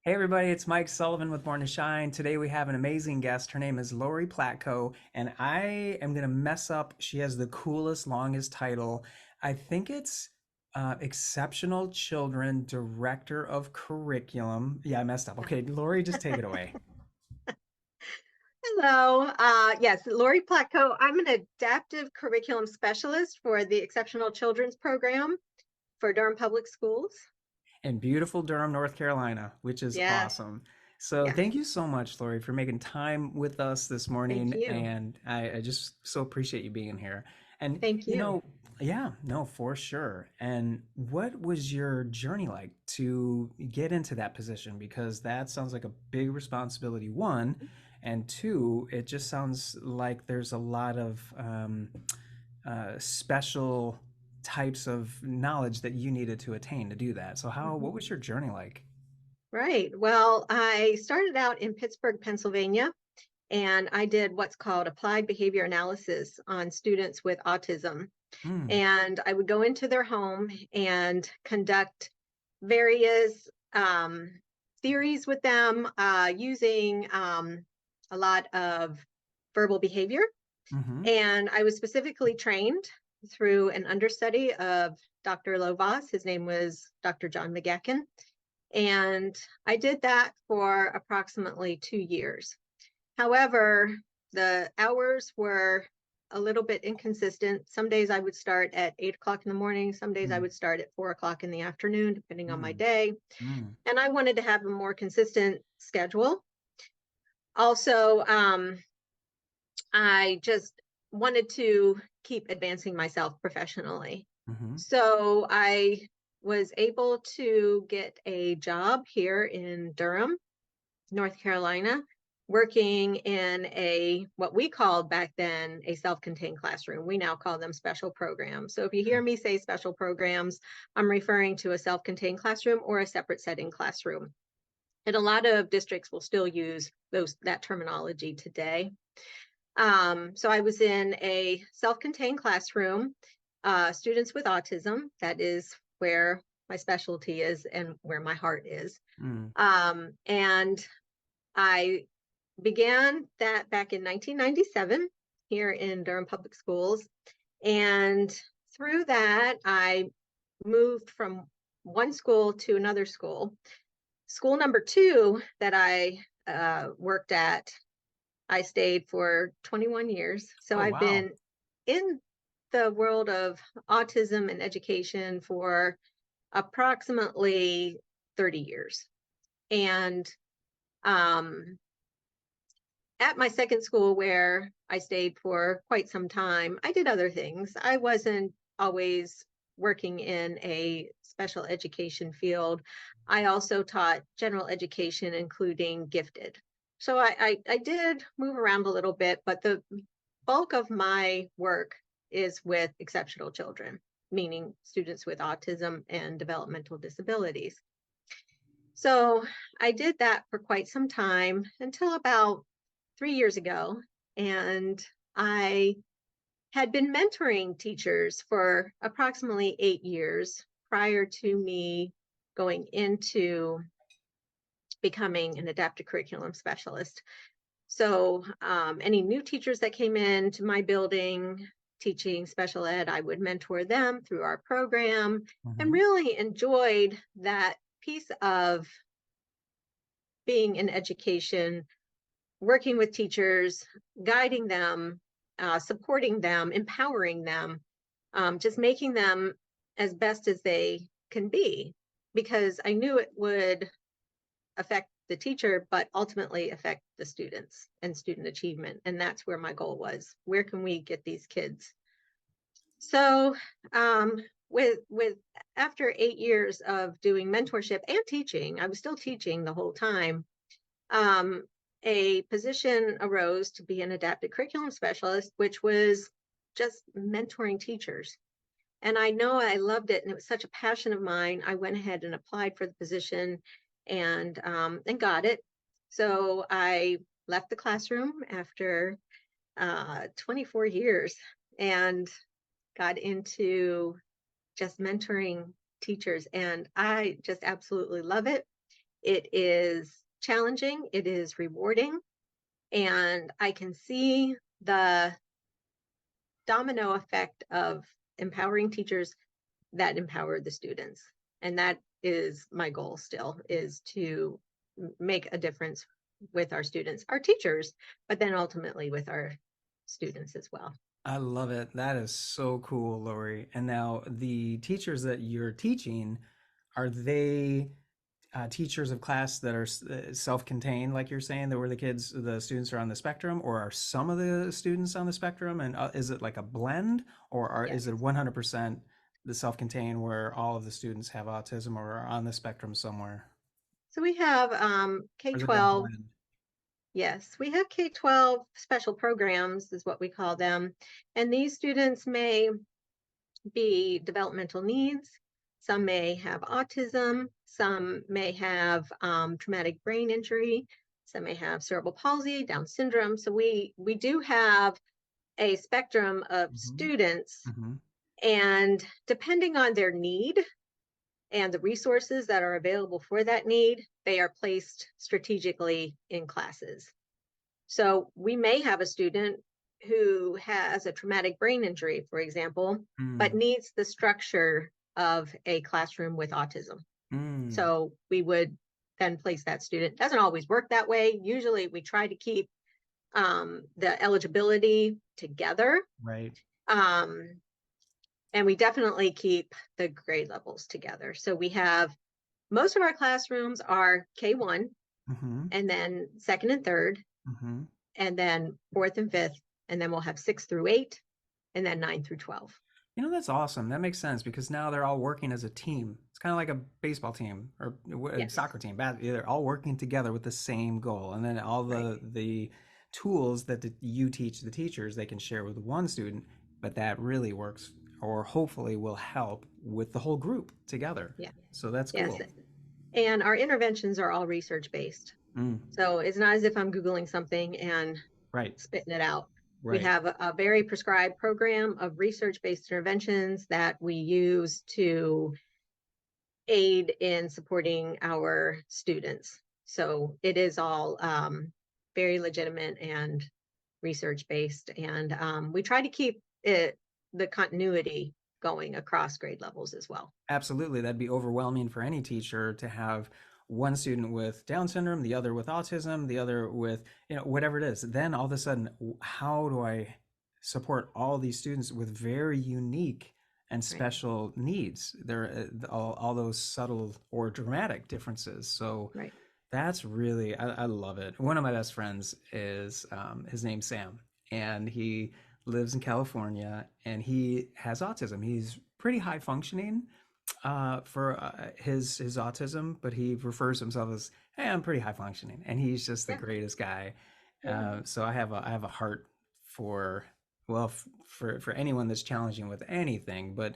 Hey everybody, it's Mike Sullivan with Born to Shine. Today we have an amazing guest. Her name is Lori Platko, and I am gonna mess up. She has the coolest, longest title. I think it's Exceptional Children Director of Curriculum. Yeah, I messed up. Okay, Lori, just take it away. Hello. Yes, Lori Platko. I'm an adaptive curriculum specialist for the Exceptional Children's Program for Durham Public Schools. In beautiful Durham, North Carolina, which is Yes, awesome. So yes. thank you so much, Lori, for making time with us this Thank morning, you. and I just so appreciate you being here. And Thank you you. know, yeah, no, for sure. And what was your journey like to get into that position? Because that sounds like a big responsibility, one, and two, it just sounds like there's a lot of special types of knowledge that you needed to attain to do that. So what Mhm. was your journey like? Right. Well, I started out in Pittsburgh, Pennsylvania, and I did what's called applied behavior analysis on students with autism. Mm, And I would go into their home and conduct various theories with them using a lot of verbal behavior. mm-hmm, And I was specifically trained through an understudy of Dr. Lovas. His name was Dr. John McGackin. And I did that for approximately 2 years. However, the hours were a little bit inconsistent. Some days I would start at 8 o'clock in the morning. Some days I mm, would start at 4 o'clock in the afternoon, depending on my mm, day. mm, And I wanted to have a more consistent schedule. Also, I just wanted to keep advancing myself professionally. mm-hmm, So I was able to get a job here in Durham, North Carolina, working in a what we called back then a self-contained classroom. We now call them special programs. So if you hear me say special programs, I'm referring to a self-contained classroom or a separate setting classroom. And a lot of districts will still use that terminology today. So I was in a self-contained classroom, students with autism. That is where my specialty is and where my heart is. mm, And I began that back in 1997 here in Durham Public Schools. And through that, I moved from one school to another school. School number two that I worked at, I stayed for 21 years. So oh I've wow. been in the world of autism and education for approximately 30 years. And um, at my second school, where I stayed for quite some time, I did other things. I wasn't always working in a special education field. I also taught general education, including gifted. So I did move around a little bit, but the bulk of my work is with exceptional children, meaning students with autism and developmental disabilities. So I did that for quite some time until about 3 years ago. And I had been mentoring teachers for approximately 8 years prior to me going into becoming an adaptive curriculum specialist. So, any new teachers that came into my building teaching special ed, I would mentor them through our program and Mm-hmm, really enjoyed that piece of being in education, working with teachers, guiding them, supporting them, empowering them, just making them as best as they can be, because I knew it would affect the teacher, but ultimately affect the students and student achievement. And that's where my goal was. Where can we get these kids? So, with after 8 years of doing mentorship and teaching, I was still teaching the whole time. Um, a position arose to be an adapted curriculum specialist, which was just mentoring teachers. And I know I loved it, and it was such a passion of mine. I went ahead and applied for the position and got it. So I left the classroom after 24 years and got into just mentoring teachers, and I just absolutely love it. It is challenging, it is rewarding, and I can see the domino effect of empowering teachers that empower the students. And that is my goal still, is to make a difference with our students, our teachers, but then ultimately with our students as well. I love it. That is so cool, Lori. And now the teachers that you're teaching, are they teachers of class that are self-contained, like you're saying, that where the students are on the spectrum, or are some of the students on the spectrum? And is it like a blend, or is Yes. it 100% the self-contained where all of the students have autism or are on the spectrum somewhere? So we have Or is it a K-12. blend? Yes, we have K-12 special programs, is what we call them. And these students may be developmental needs. Some may have autism. Some may have traumatic brain injury. Some may have cerebral palsy, Down syndrome. So we do have a spectrum of Mm-hmm. students, Mm-hmm. and depending on their need and the resources that are available for that need, they are placed strategically in classes. So we may have a student who has a traumatic brain injury, for example, but Mm. needs the structure of a classroom with autism. Mm. So we would then place that student. Doesn't always work that way. Usually we try to keep the eligibility together. Right. Um, and we definitely keep the grade levels together. So we have most of our classrooms are K1, Mm-hmm. and then second and third, Mm-hmm. and then fourth and fifth, and then we'll have 6 through 8, and then 9 through 12. That's awesome. That makes sense because now they're all working as a team. It's kind of like a baseball team or a Yes, soccer team. They're all working together with the same goal, and then all right. the tools that you teach the teachers they can share with one student. But that really works, or hopefully will help with the whole group together. Yeah, So that's yes. cool. And our interventions are all research based. Mm, So it's not as if I'm Googling something and right. spitting it out. We Right. have a very prescribed program of research based interventions that we use to aid in supporting our students. So it is all very legitimate and research based. And we try to keep the continuity going across grade levels as well. Absolutely, that'd be overwhelming for any teacher to have one student with Down syndrome, the other with autism, the other with, whatever it is. Then all of a sudden, how do I support all these students with very unique and Right, special needs? There are all those subtle or dramatic differences. So right. that's really, I love it. One of my best friends is, his name's Sam, and he lives in California, and he has autism. He's pretty high functioning for his autism, but he refers to himself as, "Hey, I'm pretty high functioning," and he's just the Yeah, greatest guy. yeah, So I have a heart for, well, for anyone that's challenging with anything, but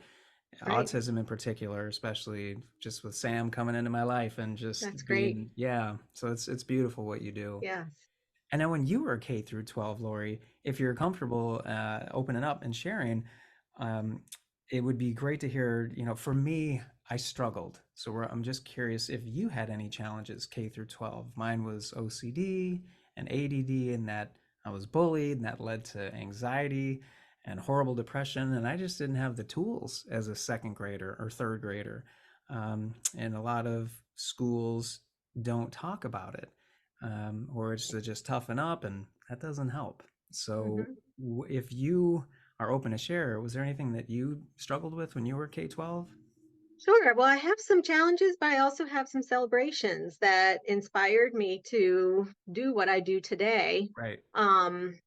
right. autism in particular, especially just with Sam coming into my life and That's just great. being, yeah. So it's beautiful what you do. Yes. And now, when you were K through 12, Lori, if you're comfortable opening up and sharing, um, it would be great to hear. For me, I struggled. So I'm just curious if you had any challenges K through 12. Mine was OCD and ADD, and that I was bullied, and that led to anxiety and horrible depression. And I just didn't have the tools as a second grader or third grader. And a lot of schools don't talk about it, or it's to just toughen up, and that doesn't help. So, Hmm. if you are open to share, was there anything that you struggled with when you were K 12? Sure. Well, I have some challenges, but I also have some celebrations that inspired me to do what I do today. Right. Um,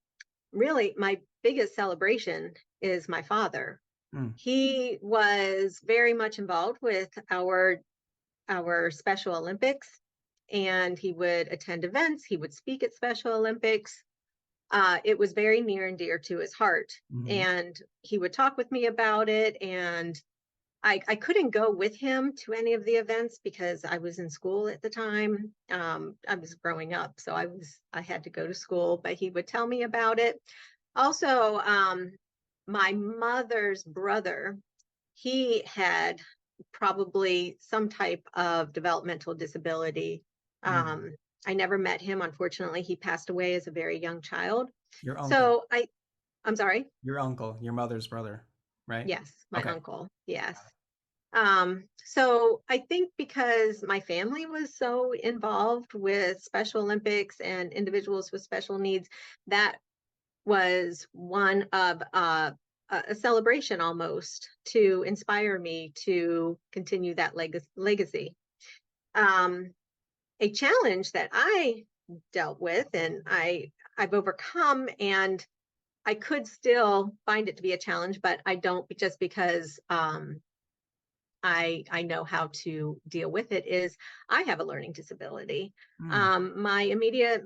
Really, my biggest celebration is my father. Mm, He was very much involved with our Special Olympics, and he would attend events. He would speak at Special Olympics. It was very near and dear to his heart, mm-hmm. and he would talk with me about it. And I couldn't go with him to any of the events because I was in school at the time. I was growing up, so I had to go to school, but he would tell me about it. Also, my mother's brother, he had probably some type of developmental disability. Mm. Um, I never met him, unfortunately. He passed away as a very young child. Your uncle, So I'm sorry. your mother's brother, right? Yes, my Okay. uncle. Yes. So I think because my family was so involved with Special Olympics and individuals with special needs, that was one of a celebration almost to inspire me to continue that legacy. Um, a challenge that I dealt with and I've overcome, and I could still find it to be a challenge, but I don't, just because I know how to deal with it, is I have a learning disability. Mm. My immediate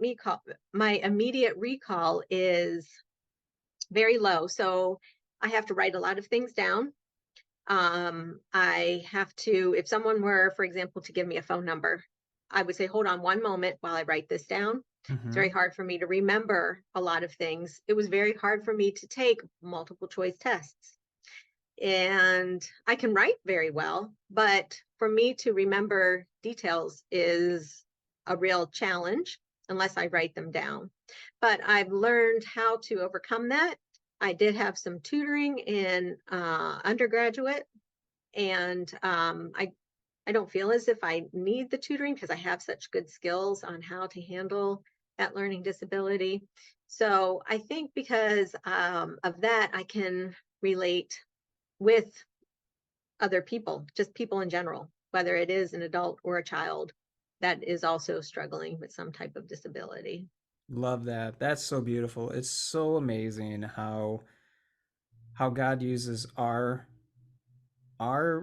recall is very low, so I have to write a lot of things down. I have to, if someone were, for example, to give me a phone number, I would say, hold on one moment while I write this down. It's very Mm-hmm. hard for me to remember a lot of things. It was very hard for me to take multiple choice tests. And I can write very well, but for me to remember details is a real challenge unless I write them down. But I've learned how to overcome that. I did have some tutoring in undergraduate, and I don't feel as if I need the tutoring because I have such good skills on how to handle that learning disability. So I think because of that, I can relate with other people, just people in general, whether it is an adult or a child that is also struggling with some type of disability. Love that. That's so beautiful. It's so amazing how God uses our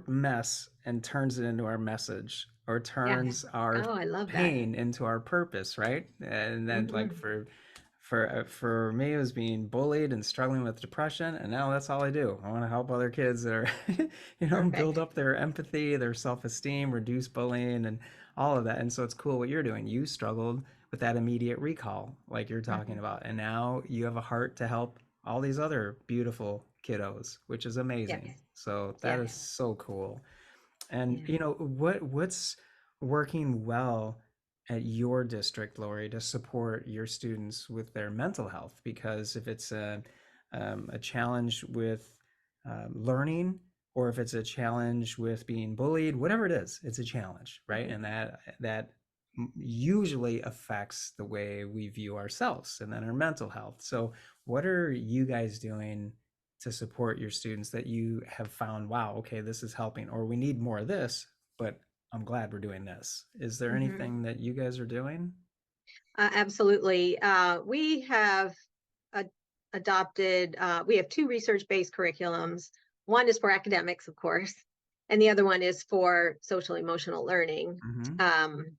mess and turns it into our message, or Yes. turns our Oh, I love that. pain into our purpose, right? And then like Hmm. for me, it was being bullied and struggling with depression, and now that's all I do. I want to help other kids that are build Perfect. up their empathy, their self-esteem, reduce bullying, and all of that. And so it's cool what you're doing. You struggled with that immediate recall like you're talking Hmm. about, and now you have a heart to help all these other beautiful kiddos, which is Yes. amazing. So that is Yes. so cool. And Yeah. what's working well at your district, Lori, to support your students with their mental health? Because if it's a challenge with learning, or if it's a challenge with being bullied, whatever it is, it's a challenge, right? Hmm. And that usually affects the way we view ourselves and then our mental health. So, what are you guys doing to support your students that you have found, wow, okay, this is helping, or we need more of this, but I'm glad we're doing this? Is there Hmm. anything that you guys are doing? Absolutely. We have ad- adopted, we have two research-based curriculums. One is for academics, of course, and the other one is for social emotional learning. Mm-hmm. Um,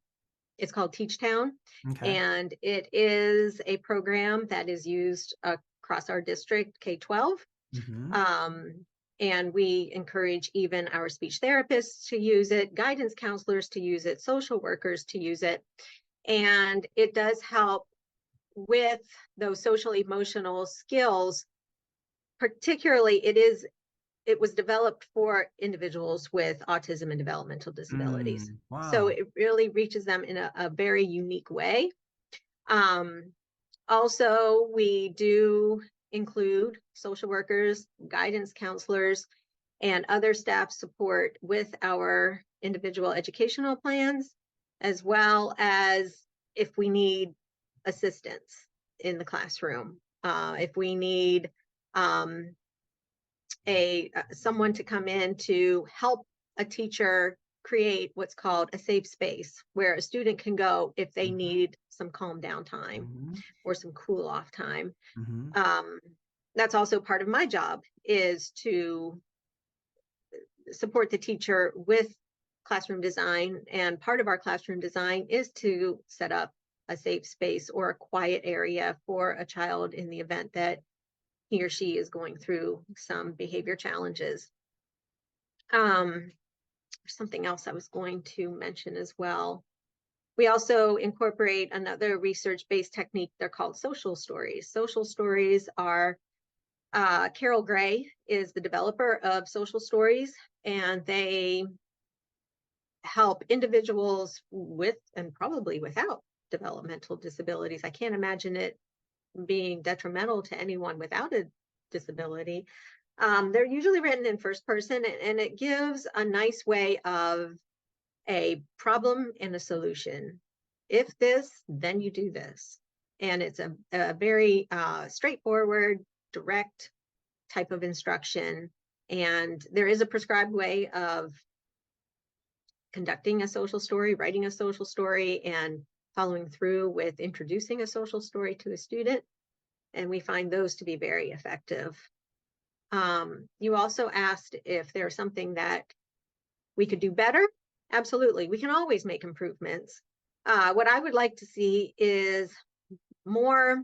it's called Teach Town, Okay. and it is a program that is used across our district, K-12. Mm-hmm. Um, and we encourage even our speech therapists to use it, guidance counselors to use it, social workers to use it. And it does help with those social emotional skills. Particularly, it was developed for individuals with autism and developmental disabilities. So Wow. it really reaches them in a very unique way. Um, Also, we do include social workers, guidance counselors, and other staff support with our individual educational plans, as well as if we need assistance in the classroom. If we need um, a someone to come in to help a teacher create what's called a safe space where a student can go if they Mm-hmm. need some calm down time Mm-hmm. or some cool off time. Mm-hmm. Um, that's also part of my job, is to support the teacher with classroom design. And part of our classroom design is to set up a safe space or a quiet area for a child in the event that he or she is going through some behavior challenges. Um, Something else I was going to mention as well. We also incorporate another research based technique. They're called social stories. Social stories are Carol Gray is the developer of Social Stories, and they help individuals with and probably without developmental disabilities. I can't imagine it being detrimental to anyone without a disability. They're usually written in first person, and it gives a nice way of a problem and a solution. If this, then you do this. And it's a very straightforward, direct type of instruction. And there is a prescribed way of conducting a social story, writing a social story, and following through with introducing a social story to a student. And we find those to be very effective. You also asked if there's something that we could do better. Absolutely. We can always make improvements. What I would like to see is more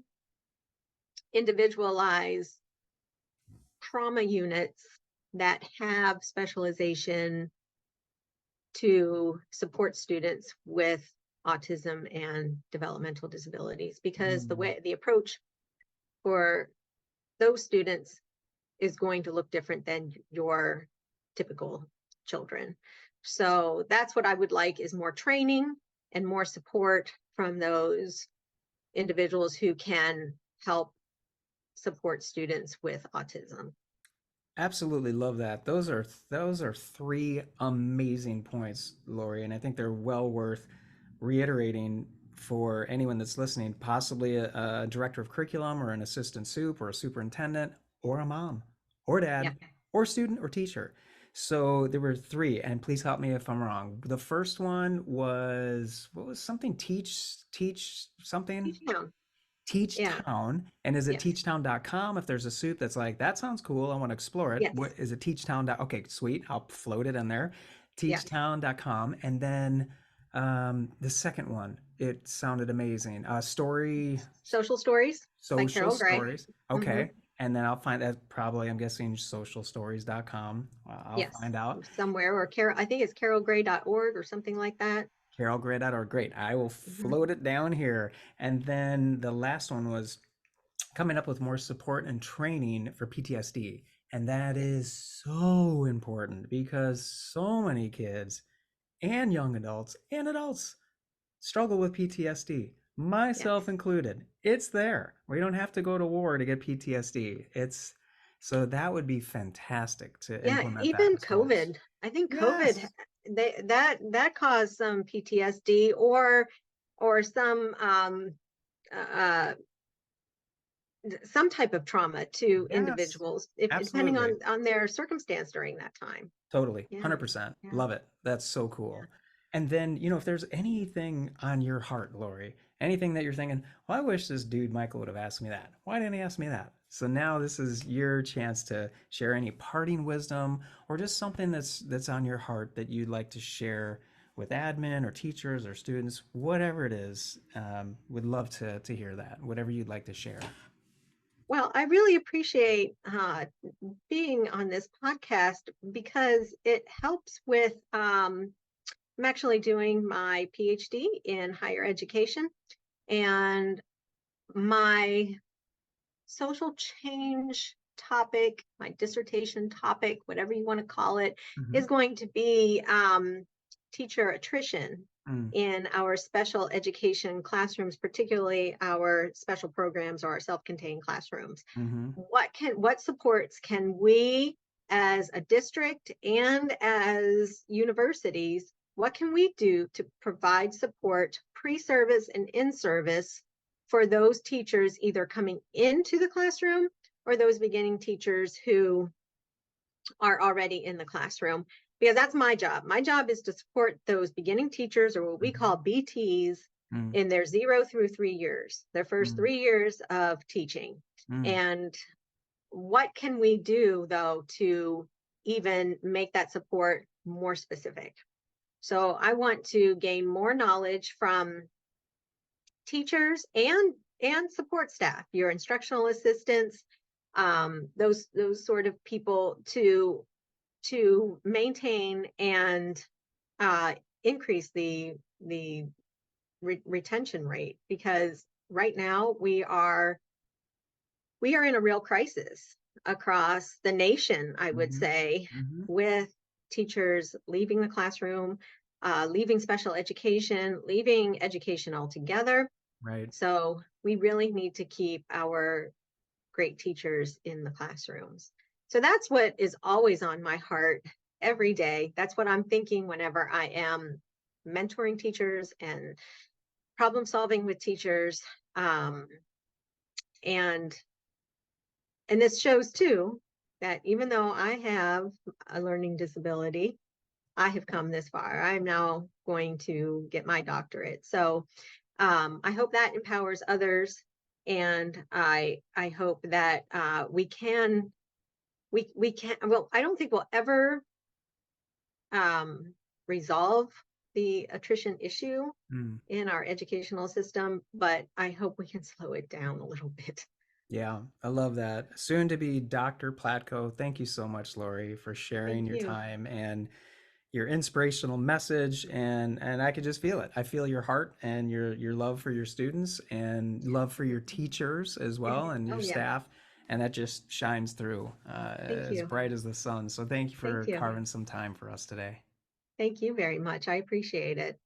individualized trauma units that have specialization to support students with autism and developmental disabilities, because the approach for those students is going to look different than your typical children. So that's what I would like, is more training and more support from those individuals who can help support students with autism. Absolutely love that. Those are three amazing points, Lori, and I think they're well worth reiterating for anyone that's listening, possibly a director of curriculum or an assistant sup or a superintendent or a mom or Yeah. dad or student or teacher. So there were three, and please help me if I'm wrong. The first one was, what was something, teach something? Teach down. Teach Yeah. Town. And is it Yes. teachtown.com? If there's a soup that's like, that sounds cool, I want to explore it. Yes. What is it? Teachtown. Okay, sweet. I'll float it in there. Yes. Teachtown.com. And then the second one, it sounded amazing. Story, Social Stories by social Carol Gray. stories. Mm-hmm. Okay. And then I'll find that, probably, I'm guessing, socialstories.com. I'll Yes. find out. Somewhere, or Carol, I think it's carolgray.org or something like that. Carolgray.org. Great. I will Mm-hmm. float it down here. And then the last one was coming up with more support and training for PTSD. And that Yes. is so important because so many kids and young adults and adults struggle with PTSD, myself Yes. included. It's there. We don't have to go to war to get PTSD. It's so that would be fantastic to Yeah, implement that even in schools. COVID. I think COVID, Yes. that caused some PTSD, or uh, some type of trauma to Yes. individuals, if depending Absolutely. on their circumstance during that time. Totally, Yeah. 100%. Yeah. Love it. That's so Yeah. cool. And then, if there's anything on your heart, Lori, anything that you're thinking, well, I wish this dude Michael would have asked me that. Why didn't he ask me that? So now this is your chance to share any parting wisdom or just something that's on your heart that you'd like to share with admin or teachers or students, whatever it is. Would love to hear that. Whatever you'd like to share. Well, I really appreciate being on this podcast, because it helps with. I'm actually doing my PhD in higher education, and my social change topic, my dissertation topic, whatever you want to call it, Mm-hmm. is going to be teacher attrition Mm, in our special education classrooms, particularly our special programs or our self-contained classrooms. mm-hmm. What supports can we, as a district and as universities, what can we do to provide support pre-service and in-service for those teachers either coming into the classroom or those beginning teachers who are already in the classroom? Because that's my job. My job is to support those beginning teachers, or what we Mm-hmm. call BTs, Mm, in their 0 through 3 years, their first mm, 3 years of teaching. mm. And what can we do, though, to even make that support more specific? So I want to gain more knowledge from teachers and support staff, your instructional assistants, those sort of people, to maintain and uh, increase the retention rate, because right now we are in a real crisis. across the nation, I would Hmm. say, Hmm. with teachers leaving the classroom, leaving special education, leaving education altogether. Right. So we really need to keep our great teachers in the classrooms. So that's what is always on my heart every day. That's what I'm thinking whenever I am mentoring teachers and problem solving with teachers. Um, and and this shows too that even though I have a learning disability, I have come this far. I'm now going to get my doctorate. So I hope that empowers others, and I hope that we can. Well, I don't think we'll ever um, resolve the attrition issue Mm. in our educational system, but I hope we can slow it down a little bit. Yeah, I love that. Soon to be Dr. Platko. Thank you so much, Lori, for sharing Thank your you. time and your inspirational message, and I could just feel it. I feel your heart and your love for your students and love for your teachers as well and Oh your yeah. staff, and that just shines through Thank as you. bright as the sun. So thank you Thank for you. carving some time for us today. Thank you very much. I appreciate it.